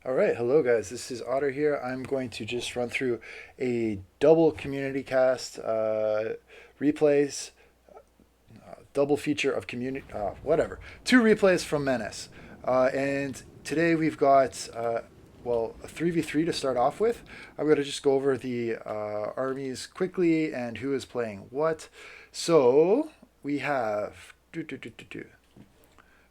All right, hello guys. This is Otter here. I'm going to just run through a double community cast replays, double feature of community, whatever. Two replays from Menace, and today we've got a 3v3 to start off with. I'm going to just go over the armies quickly and who is playing what. So we have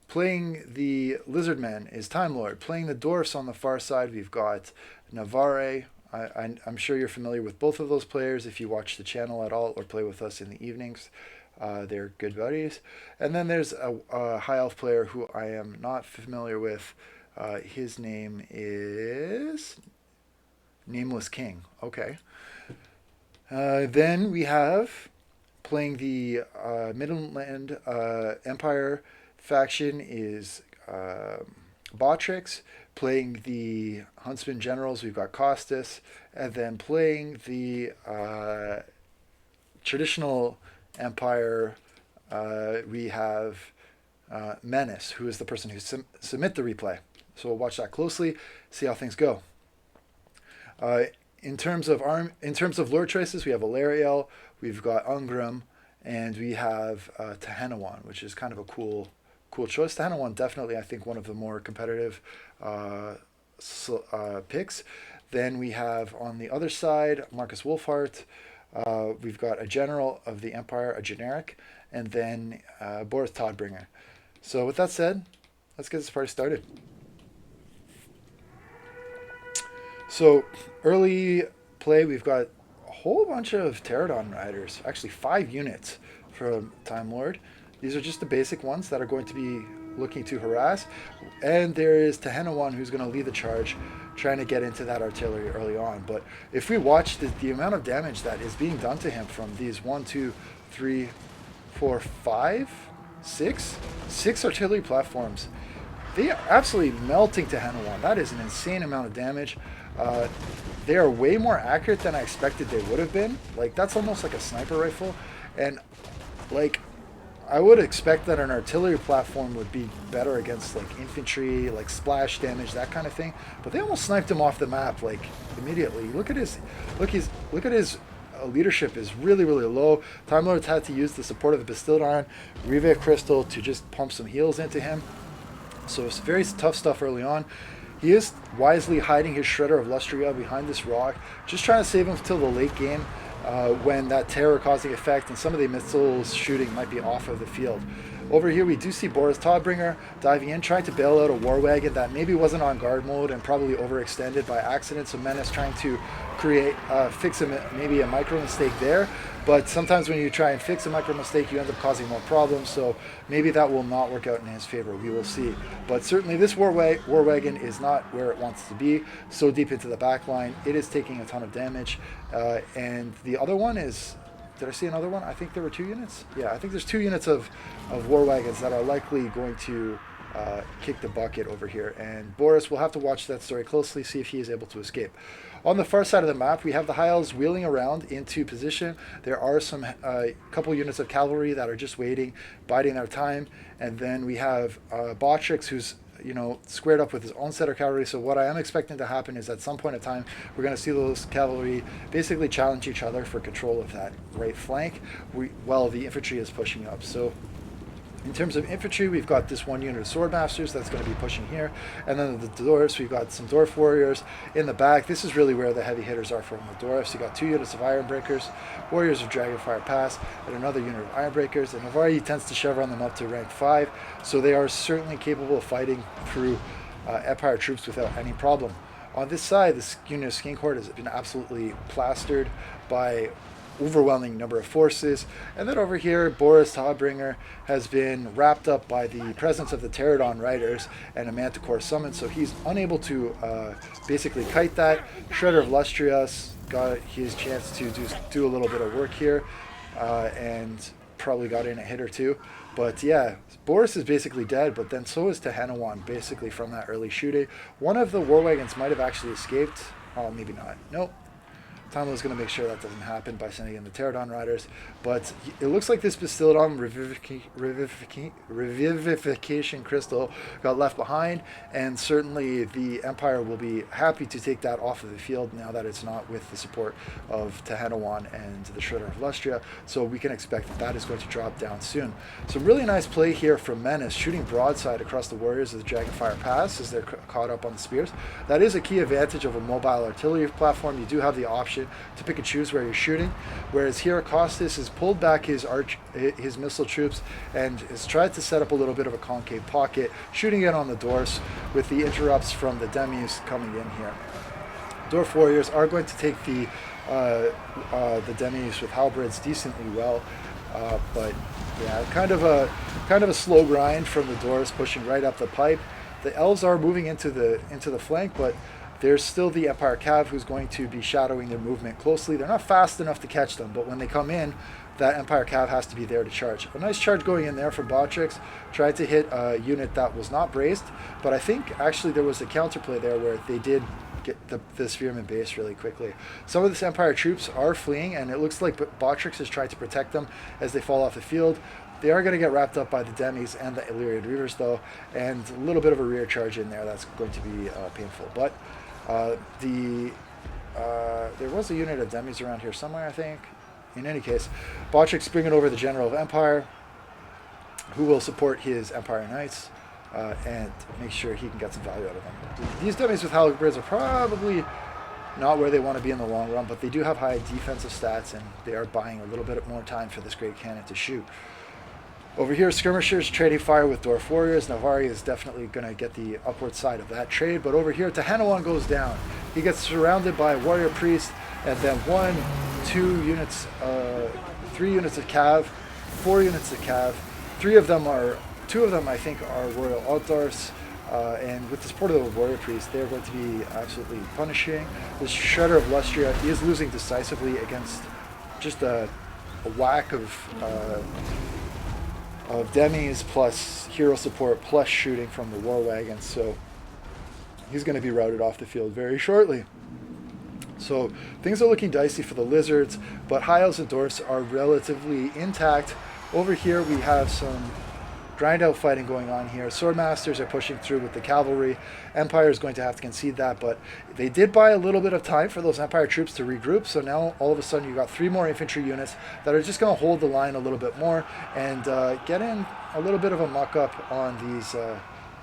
playing the Lizardmen is Time Lord. Playing the Dwarfs on the far side, we've got Navarre. I'm sure you're familiar with both of those players if you watch the channel at all or play with us in the evenings. They're good buddies. And then there's a High Elf player who I am not familiar with. His name is Nameless King. Okay. Then we have playing the Midland Empire faction is Botrix. Playing the Huntsman Generals, we've got Costas. And then playing the traditional Empire, we have Menace, who is the person who submit the replay. So we'll watch that closely, see how things go. In terms of lore choices, we have Alariel, we've got Ungrim, and we have Tehenawan, which is kind of a cool choice. Tehenawan definitely, I think, one of the more competitive picks. Then we have on the other side Marcus Wolfhart. We've got a general of the Empire, a generic, and then Boris Todbringer. So with that said, let's get this party started. So early play, we've got a whole bunch of Pterodon riders, actually 5 units from Time Lord. These are just the basic ones that are going to be looking to harass. And there is Tehenawan, who's going to lead the charge, trying to get into that artillery early on. But if we watch the amount of damage that is being done to him from these 1, 2, 3, 4, 5, 6 artillery platforms, they are absolutely melting Tehenawan. That is an insane amount of damage. They are way more accurate than I expected they would have been. Like, that's almost like a sniper rifle. And, like, I would expect that an artillery platform would be better against, like, infantry, like splash damage, that kind of thing. But they almost sniped him off the map, like, immediately. Look at his leadership is really, really low. Time Lord's had to use the support of the Bastilled Iron, Rive Crystal to just pump some heals into him. So it's very tough stuff early on. He is wisely hiding his Shredder of Lustria behind this rock, just trying to save him till the late game when that terror-causing effect and some of the missiles shooting might be off of the field. Over here we do see Boris Todbringer diving in, trying to bail out a war wagon that maybe wasn't on guard mode and probably overextended by accident. So Menace trying to fix maybe a micro mistake there. But sometimes when you try and fix a micro mistake, you end up causing more problems. So maybe that will not work out in his favor. We will see. But certainly this war wagon is not where it wants to be. So deep into the back line, it is taking a ton of damage. And the other one is... Did I see another one? I think there were 2 units. Yeah, I think there's 2 units of war wagons that are likely going to kick the bucket over here. And Boris will have to watch that story closely, see if he is able to escape. On the far side of the map, we have the High Elves wheeling around into position. There are some couple units of cavalry that are just waiting, biding their time. And then we have Botrix, who's squared up with his own set of cavalry. So what I am expecting to happen is at some point in time, we're going to see those cavalry basically challenge each other for control of that right flank while the infantry is pushing up. So in terms of infantry, we've got this 1 unit of Swordmasters that's going to be pushing here. And then the Dwarfs, we've got some Dwarf Warriors in the back. This is really where the heavy hitters are from the Dwarfs. You got 2 units of Ironbreakers, Warriors of Dragonfire Pass, and another unit of Ironbreakers. And Navarre tends to chevron them up to rank 5. So they are certainly capable of fighting through Empire troops without any problem. On this side, this unit of Skink Horde has been absolutely plastered by overwhelming number of forces. And then over here, Boris Todbringer has been wrapped up by the presence of the Pterodon Riders and a Manticore summon, so he's unable to basically kite that. Shredder of Lustria's got his chance to do a little bit of work here and probably got in a hit or 2. But yeah, Boris is basically dead, but then so is Tehenawan, basically from that early shooting. One of the war wagons might have actually escaped. Oh, maybe not. Nope. Time is going to make sure that doesn't happen by sending in the Pterodon Riders. But it looks like this Bastildon Revivification Crystal got left behind, and certainly the Empire will be happy to take that off of the field now that it's not with the support of Tehanawan and the Shredder of Lustria. So we can expect that that is going to drop down soon. So really nice play here from Menace, shooting broadside across the warriors of the Dragonfire Pass as they're caught up on the spears. That is a key advantage of a mobile artillery platform. You do have the option to pick and choose where you're shooting, whereas here Costas has pulled back his missile troops and has tried to set up a little bit of a concave pocket, shooting it on the Dwarfs with the interrupts from the Demis coming in here. Dwarf warriors are going to take the Demis with halberds decently well, but yeah, kind of a slow grind from the Dwarfs pushing right up the pipe. The elves are moving into the flank, but there's still the Empire Cav who's going to be shadowing their movement closely. They're not fast enough to catch them, but when they come in, that Empire Cav has to be there to charge. A nice charge going in there from Botrix. Tried to hit a unit that was not braced, but I think actually there was a counterplay there where they did get the Spearman base really quickly. Some of this Empire troops are fleeing, and it looks like Botrix is trying to protect them as they fall off the field. They are going to get wrapped up by the Demis and the Illyrian Reavers, though, and a little bit of a rear charge in there that's going to be painful. But there was a unit of Demis around here somewhere, I think. In any case, Botrix bringing over the General of Empire, who will support his Empire Knights and make sure he can get some value out of them. These Demis with halberds are probably not where they want to be in the long run, but they do have high defensive stats, and they are buying a little bit more time for this great cannon to shoot. Over here, skirmishers trading fire with Dwarf warriors. Navari is definitely going to get the upward side of that trade, but over here, Tehanawan goes down. He gets surrounded by warrior priest, and then 3 units of Cav, 4 units of Cav. 2 of them I think are royal altars, and with the support of the warrior priest, they're going to be absolutely punishing. This Shredder of Lustria is losing decisively against just a whack of Demis plus hero support plus shooting from the war wagons, so he's going to be routed off the field very shortly. So things are looking dicey for the lizards, but high elves and dwarfs are relatively intact. Over here we have some grind out fighting going on here. Swordmasters are pushing through with the cavalry. Empire is going to have to concede that, but they did buy a little bit of time for those Empire troops to regroup, so now all of a sudden you've got 3 more infantry units that are just going to hold the line a little bit more and get in a little bit of a muck-up on these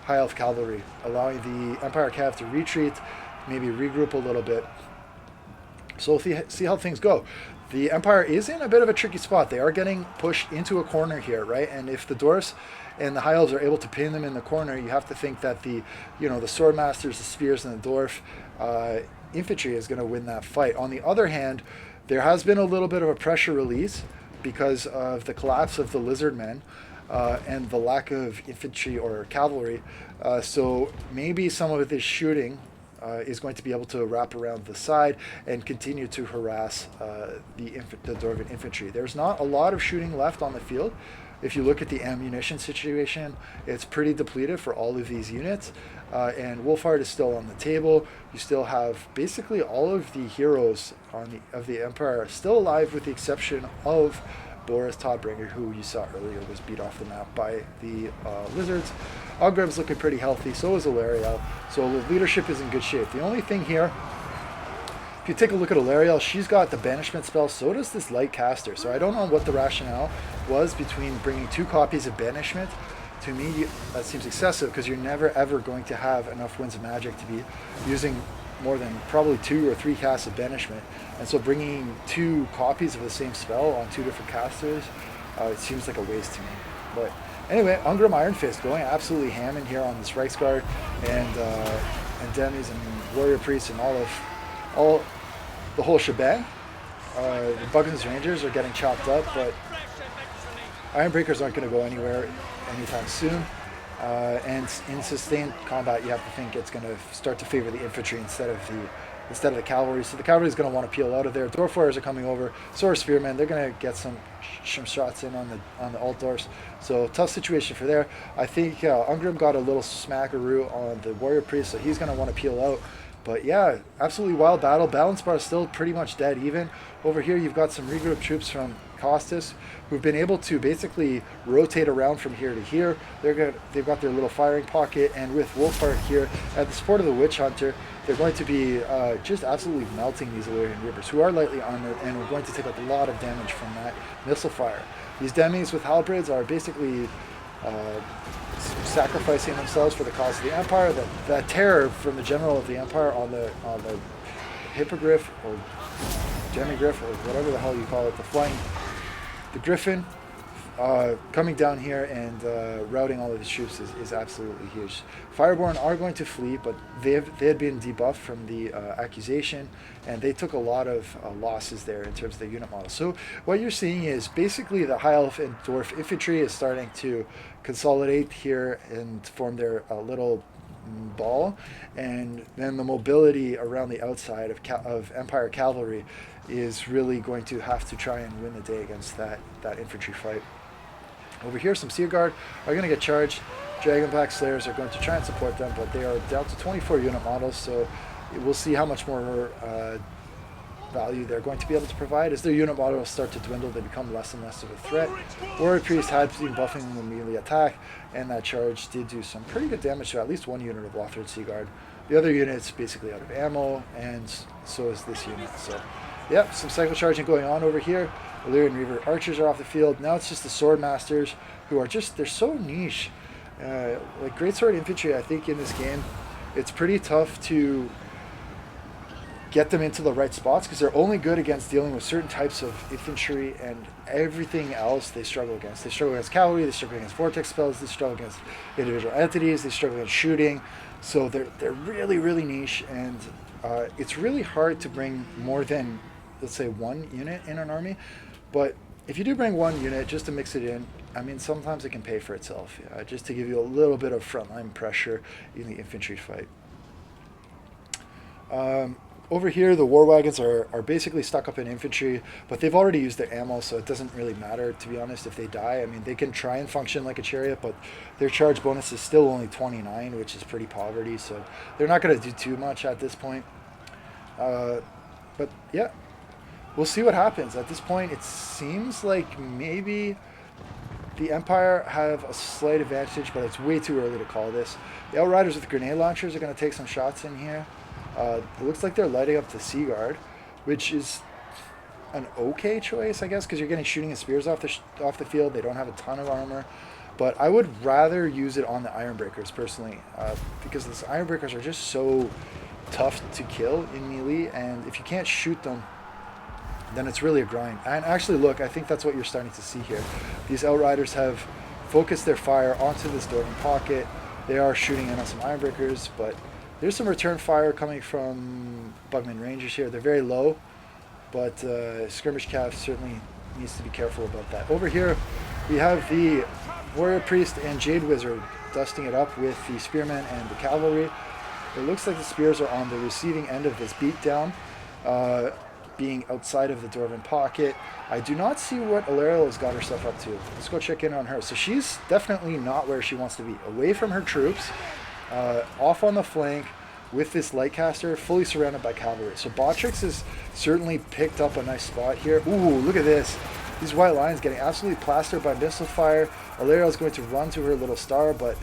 high elf cavalry, allowing the Empire Cav to retreat, maybe regroup a little bit. So we'll see how things go. The Empire is in a bit of a tricky spot. They are getting pushed into a corner here, right? And if the dwarfs and the high elves are able to pin them in the corner, you have to think that the swordmasters, the spears, and the dwarf infantry is going to win that fight. On the other hand, there has been a little bit of a pressure release because of the collapse of the lizard men and the lack of infantry or cavalry. So maybe some of this shooting is going to be able to wrap around the side and continue to harass the Dwarven infantry. There's not a lot of shooting left on the field. If you look at the ammunition situation, it's pretty depleted for all of these units. And Wolfhard is still on the table. You still have basically all of the heroes of the Empire still alive, with the exception of Boris Todbringer, who you saw earlier was beat off the map by the lizards. Ogreb's looking pretty healthy, so is Ilariel. So the leadership is in good shape. The only thing here, if you take a look at Ilariel, she's got the banishment spell, so does this light caster. So I don't know what the rationale was between bringing 2 copies of banishment. To me, that seems excessive, because you're never ever going to have enough winds of magic to be using more than probably 2 or 3 casts of banishment. And so bringing 2 copies of the same spell on 2 different casters, it seems like a waste to me. But anyway, Ungrim Iron Fist going absolutely ham in here on this Reichsguard and Demis and Warrior Priests and all the whole shebang. The Buggins Rangers are getting chopped up, but Ironbreakers aren't going to go anywhere anytime soon. And in sustained combat, you have to think it's going to start to favor the infantry instead of the cavalry. So the cavalry is going to want to peel out of there. Dwarf warriors are coming over. So are spearmen. They're going to get some shots in on the altars. So tough situation for there. I think Ungrim got a little smackaroo on the warrior priest, so he's going to want to peel out. But yeah, absolutely wild battle. Balance bar is still pretty much dead even. Over here, you've got some regroup troops from Costas who've been able to basically rotate around from here to here. They've got their little firing pocket, and with Wolfheart here at the support of the Witch Hunter, they're going to be just absolutely melting these Illyrian Reapers, who are lightly armored and are going to take a lot of damage from that missile fire. These demis with halberds are basically sacrificing themselves for the cause of the Empire. That terror from the general of the Empire on the hippogriff or demigriff or whatever the hell you call it, the griffin, coming down here and routing all of his troops is absolutely huge. Fireborn are going to flee, but they had been debuffed from the accusation, and they took a lot of losses there in terms of the unit model. So what you're seeing is basically the High Elf and Dwarf infantry is starting to consolidate here and form their little ball, and then the mobility around the outside of Empire cavalry is really going to have to try and win the day against that infantry fight. Over here, some Seer Guard are going to get charged. Dragonback Slayers are going to try and support them, but they are down to 24 unit models, so we'll see how much more value they're going to be able to provide. As their unit models start to dwindle, they become less and less of a threat. Warrior Priest had been buffing the melee attack, and that charge did do some pretty good damage to at least one unit of Lothred Sea Guard. The other unit's basically out of ammo, and so is this unit. So, yep, some cycle charging going on over here. Illyrian Reaver archers are off the field. Now it's just the sword masters who are they're so niche. Like greatsword infantry, I think in this game, it's pretty tough to get them into the right spots because they're only good against dealing with certain types of infantry, and everything else they struggle against. They struggle against cavalry, they struggle against vortex spells, they struggle against individual entities, they struggle against shooting. So they're really, really niche, and it's really hard to bring more than, let's say, one unit in an army. But if you do bring one unit just to mix it in, I mean, sometimes it can pay for itself, just to give you a little bit of frontline pressure in the infantry fight. Over here, the war wagons are basically stuck up in infantry, but they've already used their ammo, so it doesn't really matter, to be honest, if they die. I mean, they can try and function like a chariot, but their charge bonus is still only 29, which is pretty poverty, so they're not going to do too much at this point. But yeah, we'll see what happens. At this point, it seems like maybe the Empire have a slight advantage, but it's way too early to call this. The Outriders with grenade launchers are going to take some shots in here. It looks like they're lighting up the Sea Guard, which is an okay choice, I guess, because you're getting shooting and spears off the field. They don't have a ton of armor, but I would rather use it on the Ironbreakers personally, because the Ironbreakers are just so tough to kill in melee, and if you can't shoot them, then it's really a grind. And actually, look, I think that's what you're starting to see here. These Outriders have focused their fire onto this Dwarven pocket. They are shooting in on some Ironbreakers, but there's some return fire coming from Bugman Rangers here. They're very low, but Skirmish Cav certainly needs to be careful about that. Over here, we have the Warrior Priest and Jade Wizard dusting it up with the Spearmen and the Cavalry. It looks like the Spears are on the receiving end of this beatdown, being outside of the Dwarven pocket. I do not see what Alariel has got herself up to. Let's go check in on her. So she's definitely not where she wants to be. Away from her troops, off on the flank with this Lightcaster, fully surrounded by cavalry. So Botrix has certainly picked up a nice spot here. Ooh, look at this. These White Lions getting absolutely plastered by missile fire. Alariel is going to run to her little star, but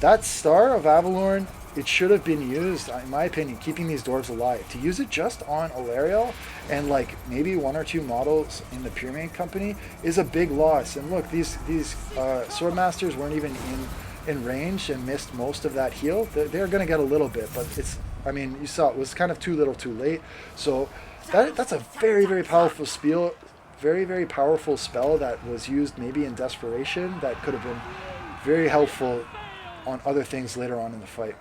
that Star of Avalorn, it should have been used, in my opinion, keeping these dwarves alive. To use it just on Alariel and like maybe one or two models in the Pyramid Company is a big loss. And look, these Swordmasters weren't even in range and missed most of that heal. They're going to get a little bit, but it's, I mean, you saw it was kind of too little too late. So that's a very, very powerful spell. Very, very powerful spell that was used maybe in desperation that could have been very helpful on other things later on in the fight.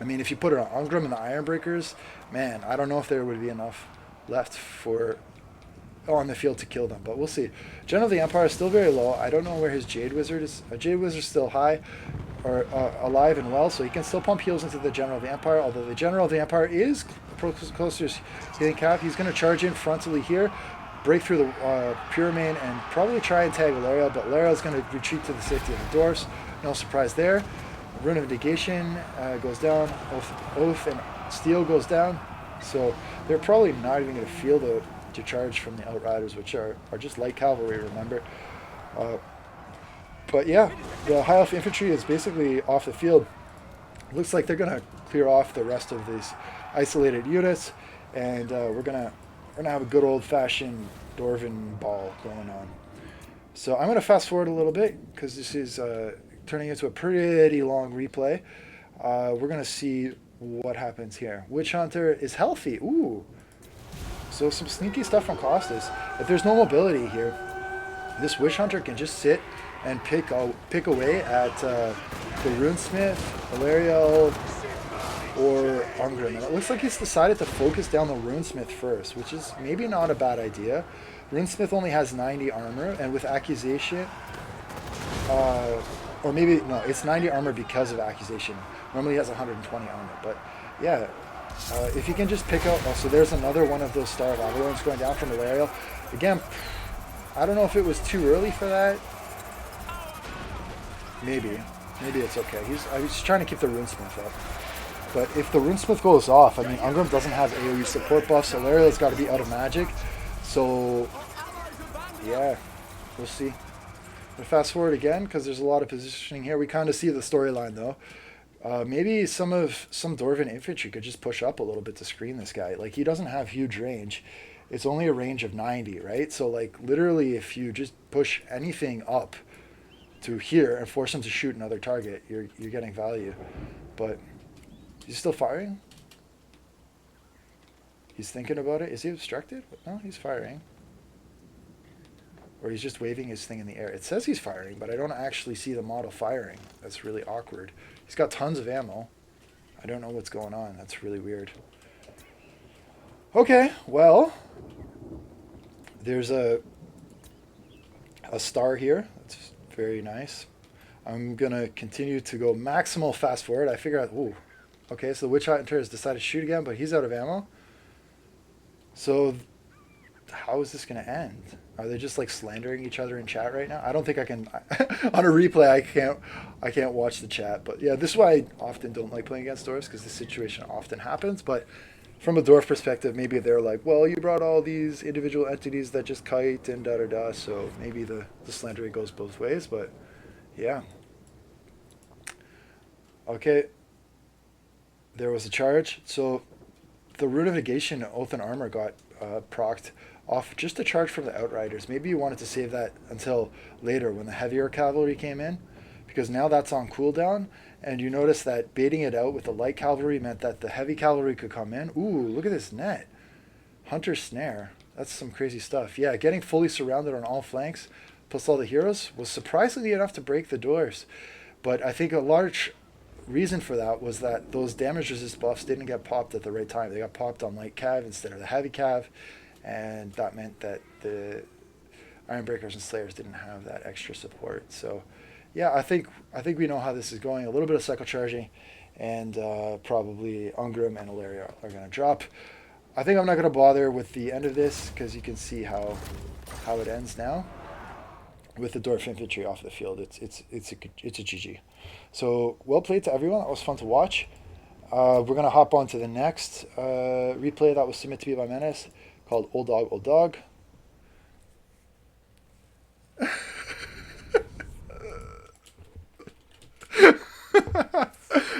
I mean, if you put it on Ungrim and the Ironbreakers, man, I don't know if there would be enough left on the field to kill them, but we'll see. General of the Empire is still very low. I don't know where his Jade Wizard is. Jade Wizard is still high, or alive and well, so he can still pump heals into the General of the Empire, although the General of the Empire is closer to hitting cap. He's going to charge in frontally here, break through the Pyramid, and probably try and tag Alariel, but Alariel is going to retreat to the safety of the dwarfs. No surprise there. Rune of Negation goes down. Oath and Steel goes down, so they're probably not even going to feel the charge from the Outriders, which are just light cavalry, remember. Uh, but yeah, the High Elf Infantry is basically off the field. Looks like they're going to clear off the rest of these isolated units, and we're gonna have a good old-fashioned Dwarven ball going on. So I'm going to fast forward a little bit because this is turning into a pretty long replay. We're going to see what happens here. Witch Hunter is healthy. Ooh. So some sneaky stuff from Costas. If there's no mobility here, this Witch Hunter can just sit and pick away at the Runesmith, Ilariel, or Ungrim. And it looks like he's decided to focus down the Runesmith first, which is maybe not a bad idea. Runesmith only has 90 armor, and with Accusation, or maybe, no, it's 90 armor because of Accusation. Normally he has 120 armor, but yeah, if you can just pick out, oh, so there's another one of those Star of Avalons going down from Ilariel. Again, I don't know if it was too early for that. Maybe it's okay. I was trying to keep the Runesmith up. But if the Runesmith goes off, I mean, Ungrim doesn't have AoE support buffs, so Ilariel's got to be out of magic. So, yeah, we'll see. We'll fast forward again, because there's a lot of positioning here. We kind of see the storyline, though. Maybe some Dwarven infantry could just push up a little bit to screen this guy. Like, he doesn't have huge range. It's only a range of 90, right? So, like, literally, if you just push anything up to here and force him to shoot another target, you're getting value. But he's still firing? He's thinking about it. Is he obstructed? No, he's firing. Or he's just waving his thing in the air. It says he's firing, but I don't actually see the model firing. That's really awkward. He's got tons of ammo. I don't know what's going on. That's really weird. Okay, well, there's a star here. That's very nice. I'm going to continue to go maximal fast forward. I figure out, ooh, okay, so the Witch Hunter has decided to shoot again, but he's out of ammo. So how is this going to end? Are they just like slandering each other in chat right now? I don't think I can. On a replay, I can't watch the chat. But yeah, this is why I often don't like playing against dwarves, because this situation often happens. But from a dwarf perspective, maybe they're like, well, you brought all these individual entities that just kite and da da da. So maybe the slandering goes both ways. But yeah. Okay. There was a charge. So the Rune of Negation Oath and Armor got procced off just a charge from the Outriders. Maybe you wanted to save that until later when the heavier cavalry came in, because now that's on cooldown, and you notice that baiting it out with the light cavalry meant that the heavy cavalry could come in. Ooh, look at this net. Hunter Snare. That's some crazy stuff. Yeah, getting fully surrounded on all flanks, plus all the heroes, was surprisingly enough to break the doors. But I think a large reason for that was that those damage resist buffs didn't get popped at the right time. They got popped on light cav instead of the heavy cav, and that meant that the Ironbreakers and Slayers didn't have that extra support. So yeah, I think we know how this is going. A little bit of cycle charging, and probably Ungrim and Ilaria are going to drop. I think I'm not going to bother with the end of this, because you can see how it ends now with the Dwarf infantry off the field. It's a GG. So well played to everyone. That was fun to watch. We're going to hop on to the next replay that was submitted to me by Menace, called Old Dog, Old Dog.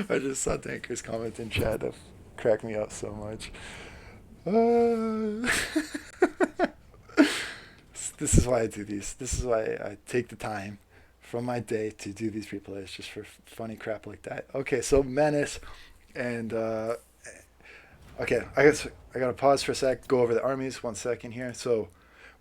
I just saw Danker's comment in chat. That cracked me up so much. This is why I do these. This is why I take the time from my day to do these replays, just for funny crap like that. Okay, so Menace, and okay, I guess I gotta pause for a sec, go over the armies 1 second here. So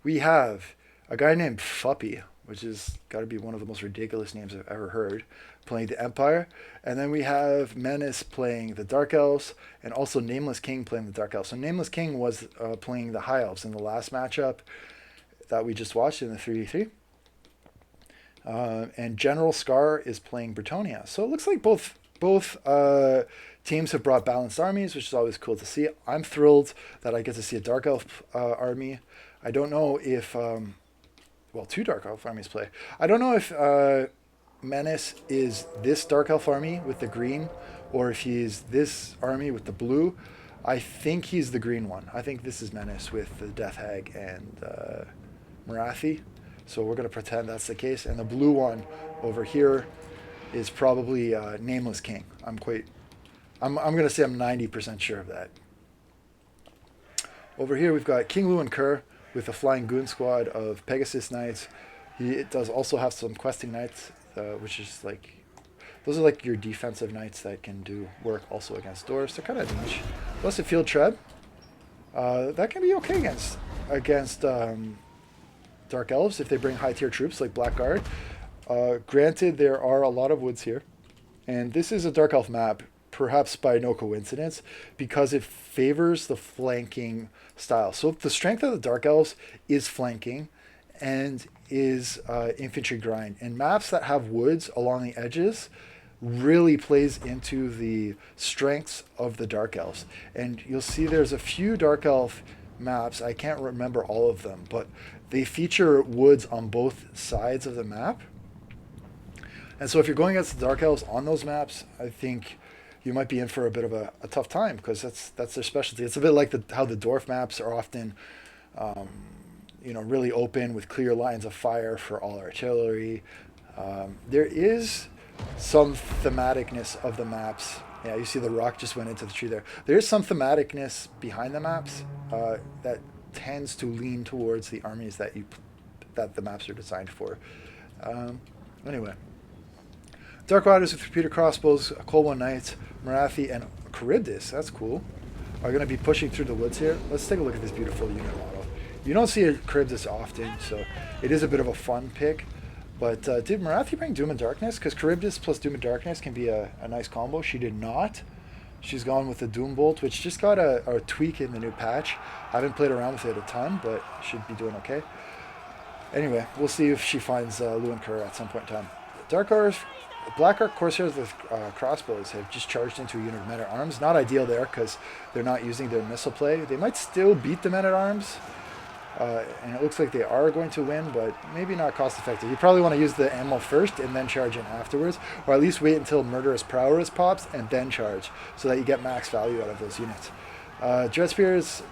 we have a guy named Fuppy, which is got to be one of the most ridiculous names I've ever heard, playing the Empire. And then we have Menace playing the Dark Elves, and also Nameless King playing the Dark Elves. So Nameless King was playing the High Elves in the last matchup that we just watched in the 3v3. And General Scar is playing Bretonia. So it looks like both teams have brought balanced armies, which is always cool to see. I'm thrilled that I get to see a Dark Elf army. I don't know if... well, 2 Dark Elf armies play. I don't know if Menace is this Dark Elf army with the green, or if he's this army with the blue. I think he's the green one. I think this is Menace with the Death Hag and Marathi. So we're going to pretend that's the case. And the blue one over here is probably Nameless King. I'm going to say I'm 90% sure of that. Over here we've got King Luan Kur with a flying goon squad of Pegasus Knights. It does also have some questing knights, which is like, those are like your defensive knights that can do work also against doors. They're kind of niche. Plus a field treb. That can be okay against Dark Elves if they bring high tier troops like Blackguard. Granted, there are a lot of woods here, and this is a Dark Elf map, perhaps by no coincidence, because it favors the flanking style. So the strength of the Dark Elves is flanking and is infantry grind. And maps that have woods along the edges really plays into the strengths of the Dark Elves. And you'll see there's a few Dark Elf maps, I can't remember all of them, but they feature woods on both sides of the map. And so if you're going against the Dark Elves on those maps, I think you might be in for a bit of a tough time, because that's their specialty. It's a bit like how the Dwarf maps are often really open with clear lines of fire for all artillery. There is some thematicness of the maps. Yeah, you see the rock just went into the tree there. There is some thematicness behind the maps that tends to lean towards the armies that the maps are designed for. Anyway, Dark Riders with repeater crossbows, Cold One Knights, Marathi, and Charybdis. That's cool. Are going to be pushing through the woods here. Let's take a look at this beautiful unit model. You don't see a Charybdis often, so it is a bit of a fun pick. But did Marathi bring Doom and Darkness? Because Charybdis plus Doom and Darkness can be a nice combo. She did not. She's gone with the Doom Bolt, which just got a tweak in the new patch. I haven't played around with it a ton, but should be doing okay. Anyway, we'll see if she finds Luan Kur at some point in time. Black Ark Corsairs with crossbows have just charged into a unit of men-at-arms. Not ideal there because they're not using their missile play. They might still beat the men-at-arms. And it looks like they are going to win, but maybe not cost effective. You probably want to use the ammo first and then charge in afterwards, or at least wait until Murderous Prowess pops and then charge, so that you get max value out of those units. Dread Spears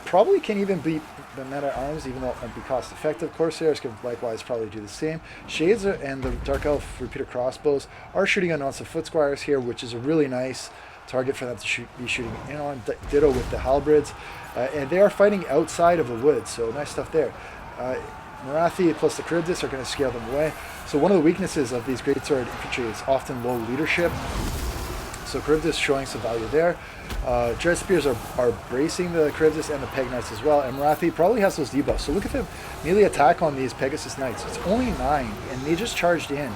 probably can even beat the men-at-arms, even though it might be cost effective. Corsairs can likewise probably do the same. Shades and the Dark Elf repeater crossbows are shooting on some foot squires here, which is a really nice target for them to be shooting in on. Ditto with the halberds. And they are fighting outside of the woods, so nice stuff there. Marathi plus the Charybdis are going to scale them away. So one of the weaknesses of these greatsword infantry is often low leadership. So Charybdis showing some value there. Dread Spears are bracing the Charybdis and the Peg Knights as well. And Marathi probably has those debuffs. So look at the melee attack on these Pegasus Knights. It's only 9, and they just charged in.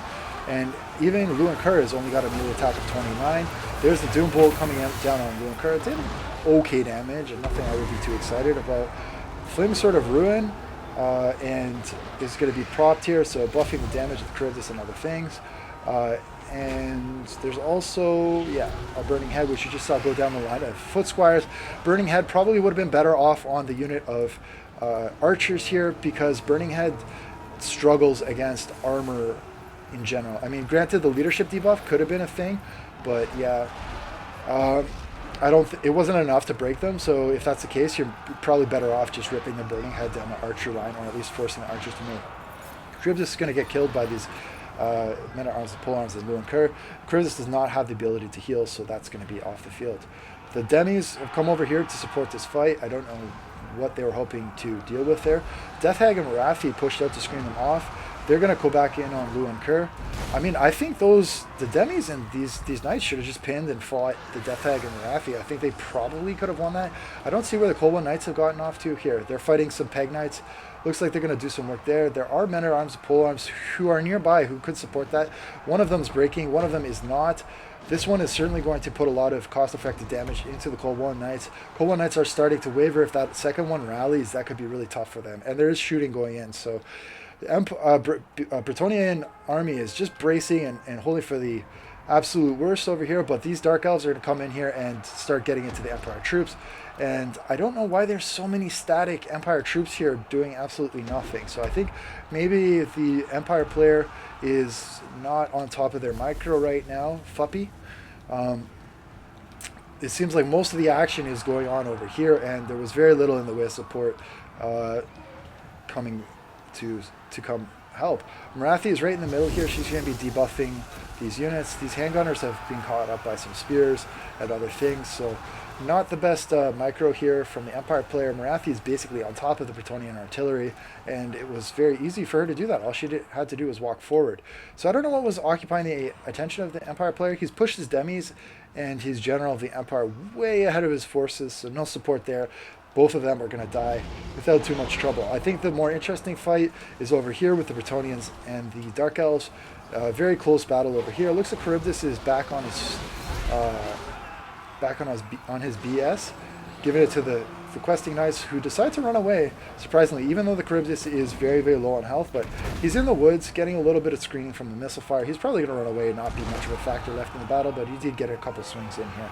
And even Luan Kur has only got a melee attack of 29. There's the Doom Bolt coming down on Luan Kur. It did okay damage, and nothing I would be too excited about. Flame Sword of Ruin, and is going to be propped here, so buffing the damage of the Charybdis and other things. And there's also, a Burning Head, which you just saw go down the line of Foot Squires. Burning Head probably would have been better off on the unit of archers here, because Burning Head struggles against armor in general. I mean, granted, the leadership debuff could have been a thing, but it wasn't enough to break them. So if that's the case, you're probably better off just ripping the Burning Head down the archer line, or at least forcing the archers to move. Charybdis is going to get killed by these men-at-arms and polearms as Luan Kur. Charybdis does not have the ability to heal, so that's going to be off the field. The Demis have come over here to support this fight. I don't know what they were hoping to deal with there. Death Hag and Marathi pushed out to screen them off. They're going to go back in on Luan Kur. I mean, I think the Demis and these knights should have just pinned and fought the Death Hag and Marathi. I think they probably could have won that. I don't see where the Cold One Knights have gotten off to here. They're fighting some Peg Knights. Looks like they're going to do some work there. There are men-at-arms and polearms who are nearby who could support that. One of them is breaking. One of them is not. This one is certainly going to put a lot of cost-effective damage into the Cold One Knights. Cold One Knights are starting to waver. If that second one rallies, that could be really tough for them. And there is shooting going in, so the Bretonnian army is just bracing and holding for the absolute worst over here, but these Dark Elves are going to come in here and start getting into the Empire troops. And I don't know why there's so many static Empire troops here doing absolutely nothing. So I think maybe the Empire player is not on top of their micro right now, Fuppy. It seems like most of the action is going on over here, and there was very little in the way of support uh, coming to come help. Marathi is right in the middle here. She's going to be debuffing these units. These handgunners have been caught up by some spears and other things, so not the best micro here from the Empire player. Marathi is basically on top of the Bretonnian artillery, and it was very easy for her to do that. All she had to do was walk forward. So I don't know what was occupying the attention of the Empire player. He's pushed his demis and his general of the Empire way ahead of his forces, so no support there. Both of them are going to die without too much trouble. I think the more interesting fight is over here with the Bretonnians and the Dark Elves. Very close battle over here. It looks like Charybdis is back on his BS, giving it to the questing knights, who decide to run away, surprisingly, even though the Charybdis is very, very low on health. But he's in the woods getting a little bit of screening from the missile fire. He's probably going to run away and not be much of a factor left in the battle, but he did get a couple swings in here.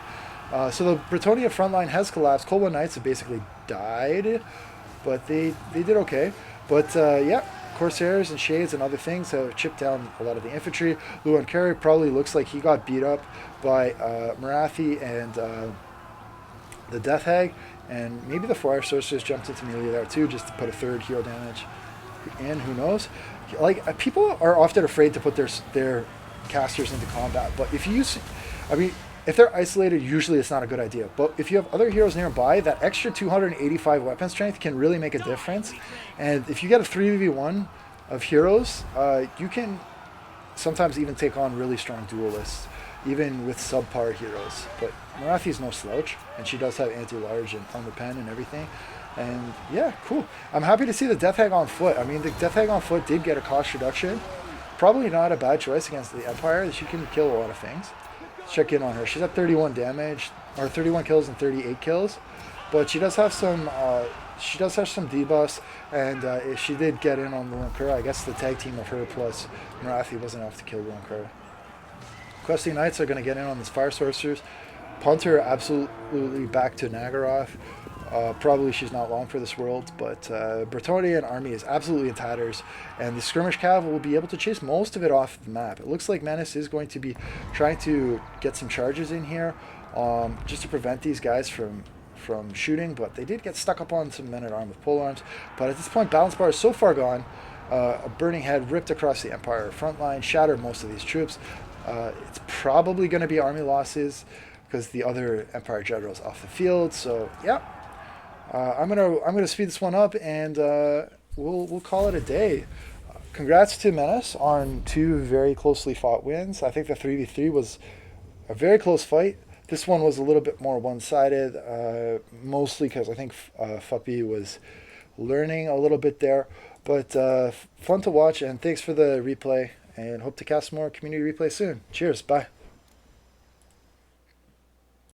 So the Bretonnia front line has collapsed. Cold One Knights have basically died, but they did okay. But yeah, Corsairs and Shades and other things have chipped down a lot of the infantry. Luan Carey probably looks like he got beat up by Marathi and the Death Hag, and maybe the Fire Sorcerers jumped into melee there too, just to put a third hero damage in. Who knows? Like, people are often afraid to put their casters into combat, but if you use, I mean, if they're isolated, usually it's not a good idea. But if you have other heroes nearby, that extra 285 weapon strength can really make a difference. And if you get a 3v1 of heroes, you can sometimes even take on really strong duelists, even with subpar heroes. But Marathi's no slouch, and she does have anti-large and armor pen and everything. And yeah, cool. I'm happy to see the Death Hag on foot. I mean, the Death Hag on foot did get a cost reduction. Probably not a bad choice against the Empire. She can kill a lot of things. Check in on her. She's at 31 damage, or 31 kills and 38 kills, but she does have some debuffs, and she did get in on Luan. I guess the tag team of her plus Marathi wasn't enough to kill Luan. Questing Knights are going to get in on these Fire Sorcerers. Punter absolutely back to Nagaroth. Probably she's not long for this world, but Bretonnian army is absolutely in tatters, and the skirmish cav will be able to chase most of it off the map. It looks like Menace is going to be trying to get some charges in here, just to prevent these guys from shooting, but they did get stuck up on some men-at-arms with polearms. But at this point, balance bar is so far gone. A burning head ripped across the Empire front line, shattered most of these troops. It's probably going to be army losses because the other Empire generals off the field. So yeah. I'm gonna speed this one up, and we'll call it a day. Congrats to Menace on 2 very closely fought wins. I think the 3v3 was a very close fight. This one was a little bit more one-sided, mostly because I think Fuppy was learning a little bit there. But fun to watch, and thanks for the replay, and hope to cast more community replay soon. Cheers, bye.